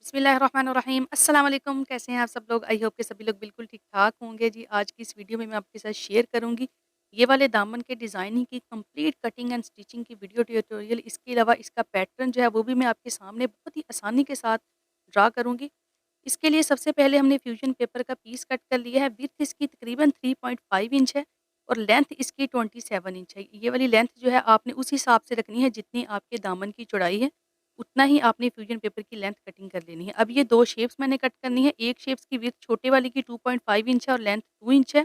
बिस्मिल्लाहिर्रहमानिर्रहीम। अस्सलाम वालेकुम। कैसे हैं आप सब लोग? आई होप कि सभी लोग बिल्कुल ठीक-ठाक होंगे जी। आज की इस वीडियो में मैं आपके साथ शेयर करूँगी ये वाले दामन के डिज़ाइनिंग की कंप्लीट कटिंग एंड स्टिचिंग की वीडियो ट्यूटोरियल। इसके अलावा इसका पैटर्न जो है वो भी मैं आपके सामने बहुत ही आसानी के साथ ड्रा करूँगी। इसके लिए सबसे पहले हमने फ्यूजन पेपर का पीस कट कर लिया है। विड्थ इसकी तकरीबन 3.5 इंच है और लेंथ इसकी 27 इंच है। ये वाली लेंथ जो है आपने उस हिसाब से रखनी है जितनी आपके दामन की चौड़ाई है, उतना ही आपने फ्यूजन पेपर की लेंथ कटिंग कर लेनी है। अब ये 2 शेप्स मैंने कट करनी है। एक शेप्स की विड्थ छोटे वाले की 2.5 इंच है और लेंथ 2 इंच है।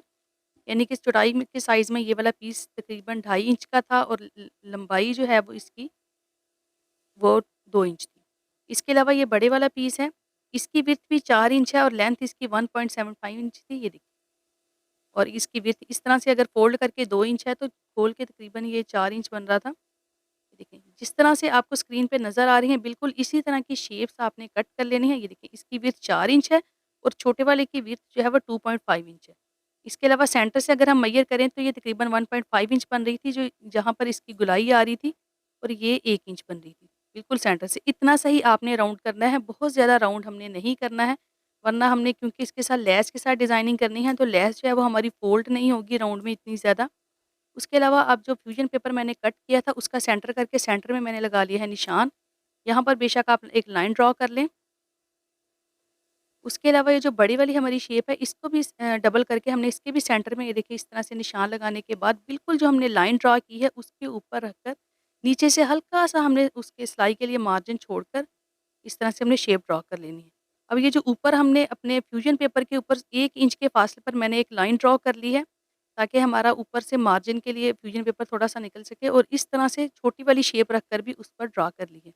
यानी कि चौड़ाई में के साइज़ में ये वाला पीस तकरीबन 2.5 इंच का था और ल लंबाई जो है वो इसकी वो 2 इंच थी। इसके अलावा ये बड़े वाला पीस है, इसकी विड्थ भी 4 इंच है और लेंथ इसकी 1.75 इंच थी, ये देखिए। और इसकी विड्थ इस तरह से अगर फ़ोल्ड करके 2 इंच है तो खोल के तकरीबन ये 4 इंच बन रहा था। ये देखिए, जिस तरह से आपको स्क्रीन पे नज़र आ रही हैं बिल्कुल इसी तरह की शेप्स आपने कट कर लेनी है। ये देखिए इसकी विड्थ 4 इंच है और छोटे वाले की विड्थ जो है वो 2.5 इंच है। इसके अलावा सेंटर से अगर हम मेज़र करें तो ये तकरीबन 1.5 इंच बन रही थी जो जहाँ पर इसकी गोलाई आ रही थी और ये 1 इंच बन रही थी। बिल्कुल सेंटर से इतना सही आपने राउंड करना है, बहुत ज़्यादा राउंड हमने नहीं करना है, वरना हमने क्योंकि इसके साथ लेस के साथ डिज़ाइनिंग करनी है तो लेस जो है वो हमारी फ़ोल्ड नहीं होगी राउंड में इतनी ज़्यादा। उसके अलावा अब जो फ्यूजन पेपर मैंने कट किया था उसका सेंटर करके सेंटर में मैंने लगा लिया है निशान। यहाँ पर बेशक आप एक लाइन ड्रॉ कर लें। उसके अलावा ये जो बड़ी वाली हमारी शेप है इसको भी डबल करके हमने इसके भी सेंटर में ये देखिए इस तरह से निशान लगाने के बाद बिल्कुल जो हमने लाइन ड्रॉ की है उसके ऊपर रखकर नीचे से हल्का-सा हमने उसके सिलाई के लिए मार्जिन छोड़कर इस तरह से हमने शेप ड्रॉ कर लेनी है। अब ये जो ऊपर हमने अपने फ्यूजन पेपर के ऊपर 1 इंच के फासले पर मैंने एक लाइन ड्रॉ कर ली है, ताकि हमारा ऊपर से मार्जिन के लिए फ्यूजन पेपर थोड़ा-सा निकल सके और इस तरह से छोटी वाली शेप रखकर भी उस पर ड्रॉ कर ली है।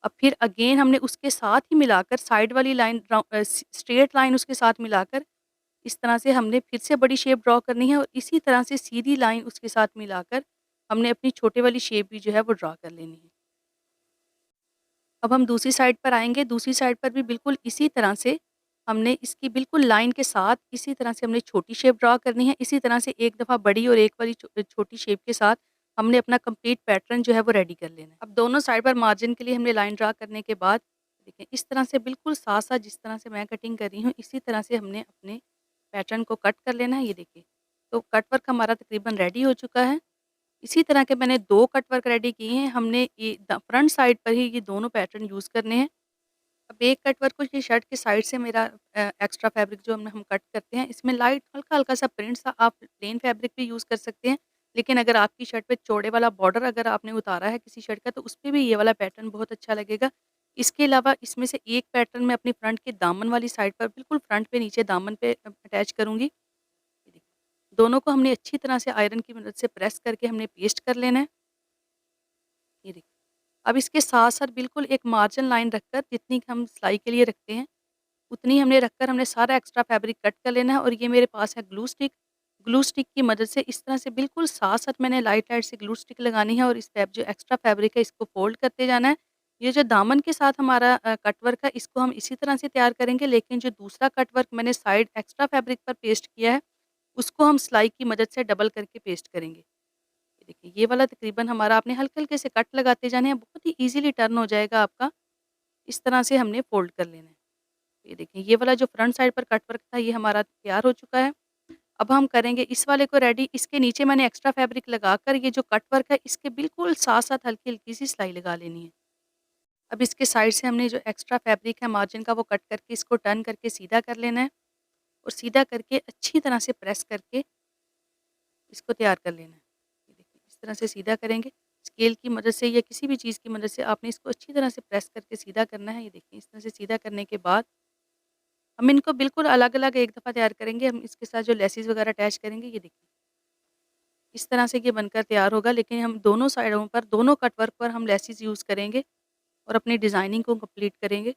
अब फिर अगेन हमने उसके साथ ही मिलाकर साइड वाली लाइन स्ट्रेट लाइन उसके साथ मिलाकर इस तरह से हमने फिर से बड़ी शेप ड्रॉ करनी है और इसी तरह से सीधी लाइन उसके साथ मिलाकर हमने अपनी छोटे वाली शेप भी जो है वो ड्रॉ कर लेनी है। अब हम दूसरी साइड पर आएँगे, दूसरी साइड पर भी बिल्कुल इसी तरह से हमने इसकी बिल्कुल लाइन के साथ इसी तरह से हमने छोटी शेप ड्रॉ करनी है। इसी तरह से एक दफ़ा बड़ी और एक वाली छोटी शेप के साथ हमने अपना कंप्लीट पैटर्न जो है वो रेडी कर लेना है। अब दोनों साइड पर मार्जिन के लिए हमने लाइन ड्रॉ करने के बाद देखिए इस तरह से बिल्कुल साथ-साथ जिस तरह से मैं कटिंग कर रही हूँ, इसी तरह से हमने अपने पैटर्न को कट कर लेना है। ये देखिए, तो कट वर्क हमारा तकरीबन रेडी हो चुका है। इसी तरह के मैंने 2 कट वर्क रेडी किए हैं। हमने ये फ्रंट साइड पर ही ये दोनों पैटर्न यूज़ करने हैं। अब एक कट वर्क को ये शर्ट की साइड से मेरा एक्स्ट्रा फैब्रिक जो हम कट करते हैं, इसमें लाइट हल्का-हल्का सा प्रिंट सा आप प्लेन फैब्रिक भी यूज़ कर सकते हैं। लेकिन अगर आपकी शर्ट पे चौड़े वाला बॉर्डर अगर आपने उतारा है किसी शर्ट का, तो उसपे भी ये वाला पैटर्न बहुत अच्छा लगेगा। इसके अलावा इसमें से एक पैटर्न मैं अपनी फ्रंट के दामन वाली साइड पर बिल्कुल फ्रंट पे नीचे दामन पे अटैच करूँगी। ये देखिए, दोनों को हमने अच्छी तरह से आयरन की मदद से प्रेस करके हमने पेस्ट कर लेना है। ये देखिए। अब इसके साथ-साथ बिल्कुल एक मार्जिन लाइन रखकर जितनी कि हम सिलाई के लिए रखते हैं, उतनी हमने रखकर हमने सारा एक्स्ट्रा फैब्रिक कट कर लेना है और ये मेरे पास है ग्लू स्टिक। ग्लू स्टिक की मदद से इस तरह से बिल्कुल साथ-साथ मैंने लाइट-लाइट से ग्लू स्टिक लगानी है और इस जो एक्स्ट्रा फैब्रिक है इसको फ़ोल्ड करते जाना है। ये जो दामन के साथ हमारा कट वर्क है इसको हम इसी तरह से तैयार करेंगे, लेकिन जो दूसरा कट वर्क मैंने साइड एक्स्ट्रा फैब्रिक पर पेस्ट किया है, उसको हम सिलाई की मदद से डबल करके पेस्ट करेंगे। ये देखिए, ये वाला तकरीबन हमारा आपने हल्के-हल्के से कट लगाते जाने हैं, बहुत ही ईज़िली टर्न हो जाएगा आपका। इस तरह से हमने फ़ोल्ड कर लेना है। ये देखिए, ये वाला जो फ्रंट साइड पर कट वर्क था ये हमारा तैयार हो चुका है। अब हम करेंगे इस वाले को रेडी। इसके नीचे मैंने एक्स्ट्रा फैब्रिक लगाकर ये जो कट वर्क है इसके बिल्कुल साथ-साथ हल्की-हल्की सी सिलाई लगा लेनी है। अब इसके साइड से हमने जो एक्स्ट्रा फैब्रिक है मार्जिन का वो कट करके इसको टर्न करके सीधा कर लेना है और सीधा करके अच्छी तरह से प्रेस करके इसको तैयार कर लेना है। ये देखिए, इस तरह से सीधा करेंगे। स्केल की मदद से या किसी भी चीज़ की मदद से आपने इसको अच्छी तरह से प्रेस करके सीधा करना है। ये देखिए, इस तरह से सीधा करने के बाद हम इनको बिल्कुल अलग-अलग एक दफ़ा तैयार करेंगे। हम इसके साथ जो लेसिस वगैरह अटैच करेंगे, ये देखिए, इस तरह से ये बनकर तैयार होगा। लेकिन हम दोनों साइडों पर, दोनों कट वर्क पर हम लेसिस यूज़ करेंगे और अपनी डिज़ाइनिंग को कंप्लीट करेंगे।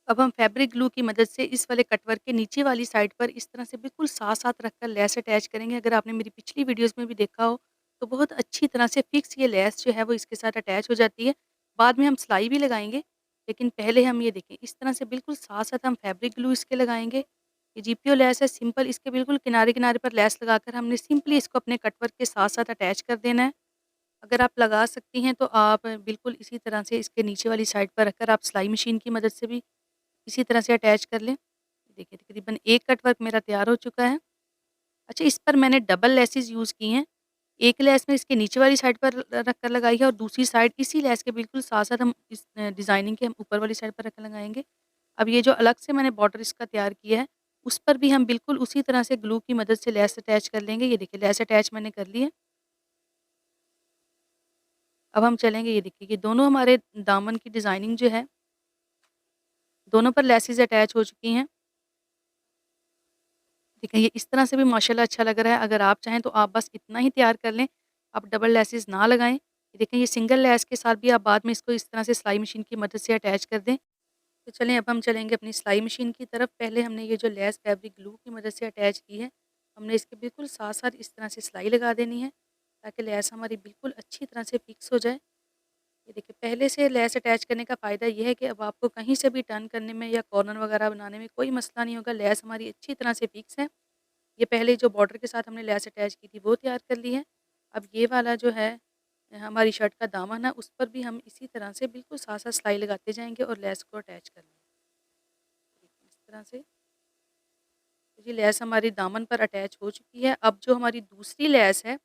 अब हम फैब्रिक ग्लू की मदद से इस वाले कट वर्क के नीचे वाली साइड पर इस तरह से बिल्कुल साथ-साथ रखकर लेस अटैच करेंगे। अगर आपने मेरी पिछली वीडियोज़ में भी देखा हो, तो बहुत अच्छी तरह से फिक्स ये लेस जो है वो इसके साथ अटैच हो जाती है। बाद में हम सिलाई भी लगाएँगे, लेकिन पहले हम ये देखें इस तरह से बिल्कुल साथ-साथ हम फैब्रिक ग्लू इसके लगाएँगे। ये जीपीओ लेस है सिंपल, इसके बिल्कुल किनारे-किनारे पर लेस लगाकर हमने सिंपली इसको अपने कट वर्क के साथ-साथ अटैच कर देना है। अगर आप लगा सकती हैं तो आप बिल्कुल इसी तरह से इसके नीचे वाली साइड पर रखकर आप सिलाई मशीन की मदद से भी इसी तरह से अटैच कर लें। देखिए तकरीबन एक कट वर्क मेरा तैयार हो चुका है। अच्छा, इस पर मैंने डबल लेसेस यूज़ की हैं। एक लेस मैं इसके नीचे वाली साइड पर रख कर लगाई है और दूसरी साइड इसी लेस के बिल्कुल साथ-साथ हम इस डिज़ाइनिंग के हम ऊपर वाली साइड पर रख कर लगाएँगे। अब ये जो अलग से मैंने बॉर्डर इसका तैयार किया है, उस पर भी हम बिल्कुल उसी तरह से ग्लू की मदद से लेस अटैच कर लेंगे। ये देखिए लेस अटैच मैंने कर ली है। अब हम चलेंगे, ये देखिए ये दोनों हमारे दामन की डिज़ाइनिंग जो है, दोनों पर लेसेस अटैच हो चुकी हैं। देखिए ये इस तरह से भी माशाल्लाह अच्छा लग रहा है। अगर आप चाहें तो आप बस इतना ही तैयार कर लें, आप डबल लेसेस ना लगाएँ। देखें ये सिंगल लेस के साथ भी आप बाद में इसको इस तरह से सिलाई मशीन की मदद से अटैच कर दें। तो चलें अब हम चलेंगे अपनी सिलाई मशीन की तरफ। पहले हमने ये जो लेस फैब्रिक ग्लू की मदद से अटैच की है, हमने इसके बिल्कुल साथ-साथ इस तरह से सिलाई लगा देनी है, ताकि लेस हमारी बिल्कुल अच्छी तरह से फिक्स हो जाए। ये देखिए पहले से लेस अटैच करने का फ़ायदा ये है कि अब आपको कहीं से भी टर्न करने में या कॉर्नर वगैरह बनाने में कोई मसला नहीं होगा, लेस हमारी अच्छी तरह से फिक्स है। ये पहले जो बॉर्डर के साथ हमने लेस अटैच की थी वो तैयार कर ली है। अब ये वाला जो है हमारी शर्ट का दामन है, उस पर भी हम इसी तरह से बिल्कुल साथ-साथ सिलाई लगाते जाएँगे और लेस को अटैच कर लेंगे। देखिए इस तरह से जी लेस हमारी दामन पर अटैच हो चुकी है। अब जो हमारी दूसरी लेस है,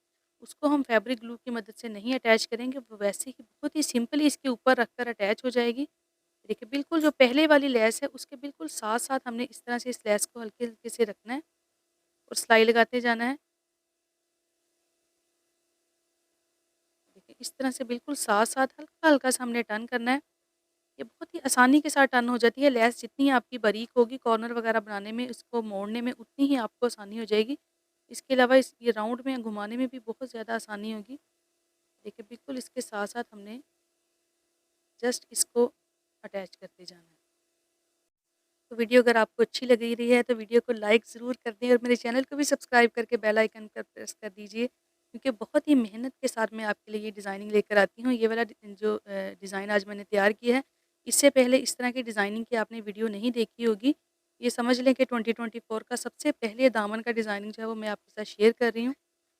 उसको हम फैब्रिक ग्लू की मदद से नहीं अटैच करेंगे, वो वैसे ही बहुत ही सिंपली इसके ऊपर रखकर अटैच हो जाएगी। देखिए बिल्कुल जो पहले वाली लेस है, उसके बिल्कुल साथ-साथ हमने इस तरह से इस लेस को हल्के-हल्के से रखना है और सिलाई लगाते जाना है। देखिए इस तरह से बिल्कुल साथ-साथ हल्का-हल्का सा हमने टर्न करना है। ये बहुत ही आसानी के साथ टर्न हो जाती है। लेस जितनी आपकी बारीक होगी कॉर्नर वगैरह बनाने में, इसको मोड़ने में उतनी ही आपको आसानी हो जाएगी। इसके अलावा इस ये राउंड में घुमाने में भी बहुत ज़्यादा आसानी होगी। देखिए बिल्कुल इसके साथ-साथ हमने जस्ट इसको अटैच करते जाना है। तो वीडियो अगर आपको अच्छी लग रही है तो वीडियो को लाइक ज़रूर कर दें और मेरे चैनल को भी सब्सक्राइब करके बेल आइकन पर प्रेस कर दीजिए, क्योंकि बहुत ही मेहनत के साथ मैं आपके लिए ये डिज़ाइनिंग लेकर आती हूँ। ये वाला जो डिज़ाइन आज मैंने तैयार किया है, इससे पहले इस तरह की डिज़ाइनिंग की आपने वीडियो नहीं देखी होगी। ये समझ लें कि 2024 का सबसे पहले दामन का डिज़ाइनिंग जो है वो मैं आपके साथ शेयर कर रही हूँ।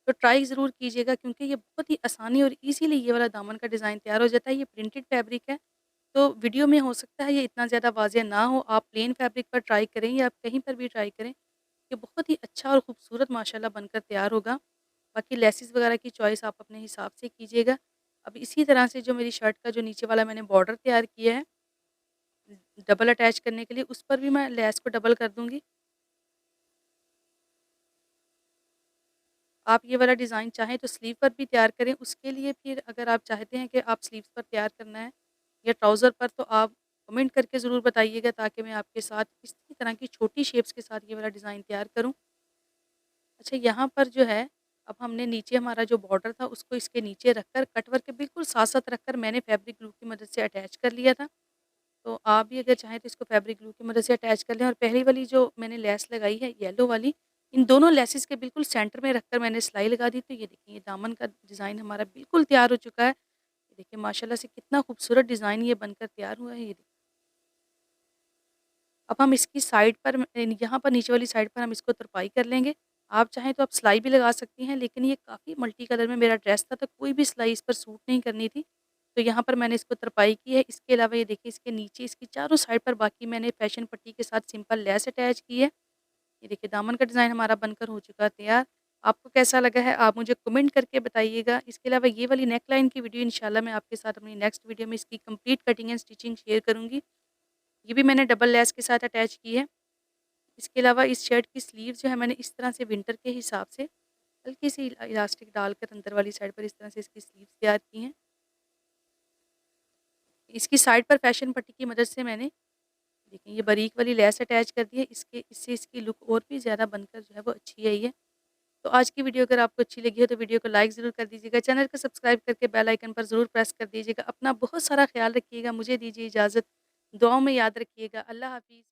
तो ट्राई ज़रूर कीजिएगा, क्योंकि ये बहुत ही आसानी और ईज़िली ये वाला दामन का डिज़ाइन तैयार हो जाता है। ये प्रिंटेड फैब्रिक है, तो वीडियो में हो सकता है ये इतना ज़्यादा वाज़िह ना हो, आप प्लेन फैब्रिक पर ट्राई करें या आप कहीं पर भी ट्राई करें, ये बहुत ही अच्छा और खूबसूरत माशाल्लाह बनकर तैयार होगा। बाकी लेसिस वगैरह की चॉइस आप अपने हिसाब से कीजिएगा। अब इसी तरह से जो मेरी शर्ट का जो नीचे वाला मैंने बॉर्डर तैयार किया है, डबल अटैच करने के लिए, उस पर भी मैं लेस को डबल कर दूँगी। आप ये वाला डिज़ाइन चाहें तो स्लीव पर भी तैयार करें, उसके लिए फिर अगर आप चाहते हैं कि आप स्लीव्स पर तैयार करना है या ट्राउज़र पर, तो आप कमेंट करके ज़रूर बताइएगा, ताकि मैं आपके साथ इसी तरह की छोटी शेप्स के साथ ये वाला डिज़ाइन तैयार करूँ। अच्छा, यहाँ पर जो है, अब हमने नीचे हमारा जो बॉर्डर था उसको इसके नीचे रखकर कट वर्क के बिल्कुल साथ-साथ रखकर मैंने फैब्रिक ग्लू की मदद से अटैच कर लिया था। तो आप भी अगर चाहें तो इसको फैब्रिक ग्लू की मदद से अटैच कर लें, और पहली वाली जो मैंने लेस लगाई है येलो वाली, इन दोनों लेसेस के बिल्कुल सेंटर में रखकर मैंने सिलाई लगा दी। तो ये देखिए ये दामन का डिज़ाइन हमारा बिल्कुल तैयार हो चुका है। ये देखिए माशाल्लाह से कितना खूबसूरत डिज़ाइन ये बनकर तैयार हुआ है। ये देखिए अब हम इसकी साइड पर यहाँ पर नीचे वाली साइड पर हम इसको तुरपाई कर लेंगे। आप चाहें तो आप सिलाई भी लगा सकती हैं, लेकिन ये काफ़ी मल्टी कलर में मेरा ड्रेस था, तो कोई भी सिलाई इस पर सूट नहीं करनी थी। तो यहाँ पर मैंने इसको तुरपाई की है। इसके अलावा ये देखिए इसके नीचे इसकी चारों साइड पर बाकी मैंने फैशन पट्टी के साथ सिंपल लेस अटैच की है। ये देखिए दामन का डिज़ाइन हमारा बनकर हो चुका है तैयार। आपको कैसा लगा है आप मुझे कमेंट करके बताइएगा। इसके अलावा ये वाली नेक लाइन की वीडियो इंशाल्लाह मैं आपके साथ अपनी नेक्स्ट वीडियो में इसकी complete cutting and stitching share करूँगी। ये भी मैंने डबल लेस के साथ अटैच की है। इसके अलावा इस शर्ट की स्लीव जो है मैंने इस तरह से विंटर के हिसाब से हल्की सी इलास्टिक डालकर अंदर वाली साइड पर इस तरह से इसकी स्लीव्स तैयार की हैं। इसकी साइड पर फैशन पट्टी की मदद से मैंने देखिए ये बारीक वाली लेस अटैच कर दी है। इससे इसकी लुक और भी ज़्यादा बनकर जो है वो अच्छी आई है। तो आज की वीडियो अगर आपको अच्छी लगी हो तो वीडियो को लाइक ज़रूर कर दीजिएगा। चैनल को सब्सक्राइब करके बेल आइकन पर ज़रूर प्रेस कर दीजिएगा। अपना बहुत सारा ख़्याल रखिएगा। मुझे दीजिए इजाज़त। दुआओं में याद रखिएगा। अल्लाह हाफ़िज़।